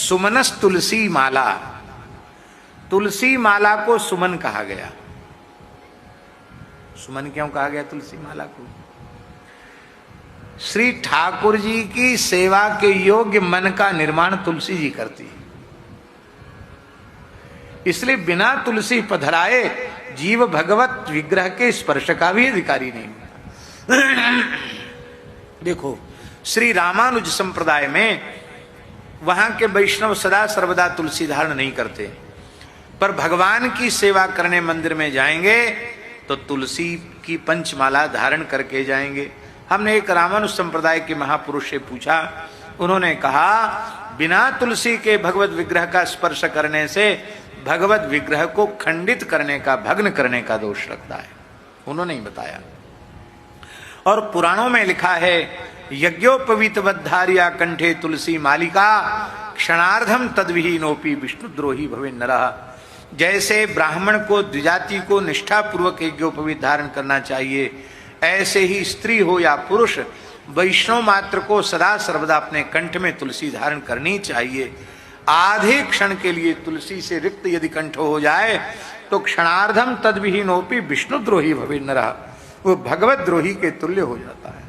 सुमनस तुलसी माला, तुलसी माला को सुमन कहा गया। सुमन क्यों कहा गया तुलसी माला को? श्री ठाकुर जी की सेवा के योग्य मन का निर्माण तुलसी जी करती है, इसलिए बिना तुलसी पधराए जीव भगवत विग्रह के स्पर्श का भी अधिकारी नहीं होता। देखो श्री रामानुज संप्रदाय में वहां के वैष्णव सदा सर्वदा तुलसी धारण नहीं करते, पर भगवान की सेवा करने मंदिर में जाएंगे तो तुलसी की पंचमाला धारण करके जाएंगे। हमने एक रामानुज संप्रदाय के महापुरुष से पूछा, उन्होंने कहा बिना तुलसी के भगवत विग्रह का स्पर्श करने से भगवत विग्रह को खंडित करने का, भग्न करने का दोष लगता है। उन्होंने ही बताया। और पुराणों में लिखा है, यज्ञोपवीतवद्धार्या कंठे तुलसी मालिका क्षणार्धम तद्विहीनोपि विष्णुद्रोही भवे नरः। जैसे ब्राह्मण को, द्विजाति को निष्ठा पूर्वक यज्ञोपवीत धारण करना चाहिए, ऐसे ही स्त्री हो या पुरुष वैष्णव मात्र को सदा सर्वदा अपने कंठ में तुलसी धारण करनी चाहिए। आधे क्षण के लिए तुलसी से रिक्त यदि कंठ हो जाए तो क्षणार्धम तद्विहीनोपि विष्णुद्रोही भवे नरः, वो भगवत द्रोही के तुल्य हो जाता है।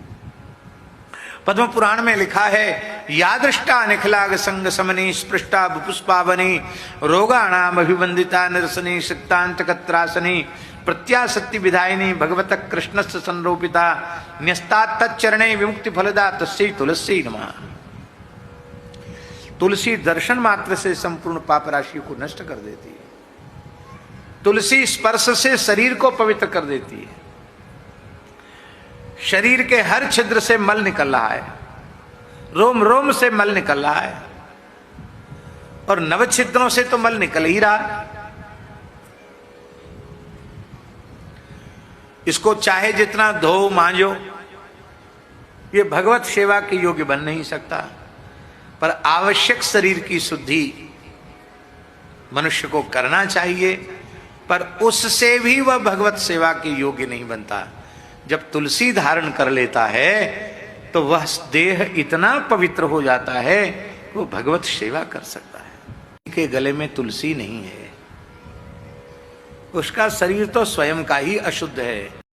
पद्म पुराण में लिखा है, यादृष्टा निखलाग संग समनी स्पृष्टा पुष्पावनी रोगाणाम अभिवंदिता निरसनी सिक्तांत कत्रासनी प्रत्यासक्ति विधायिनी भगवत कृष्णस्य संरोपिता न्यस्ता तच्चरणे विमुक्ति फलदा तस्यै तुलसी नमः। तुलसी दर्शन मात्र से संपूर्ण पाप राशि को नष्ट कर देती है। तुलसी स्पर्श से शरीर को पवित्र कर देती है। शरीर के हर छिद्र से मल निकल रहा है, रोम रोम से मल निकल रहा है, और नव छिद्रों से तो मल निकल ही रहा। इसको चाहे जितना धो मांजो, ये भगवत सेवा के योग्य बन नहीं सकता। पर आवश्यक शरीर की शुद्धि मनुष्य को करना चाहिए, पर उससे भी वह भगवत सेवा के योग्य नहीं बनता। जब तुलसी धारण कर लेता है तो वह देह इतना पवित्र हो जाता है कि वो भगवत सेवा कर सकता है। के गले में तुलसी नहीं है, उसका शरीर तो स्वयं का ही अशुद्ध है।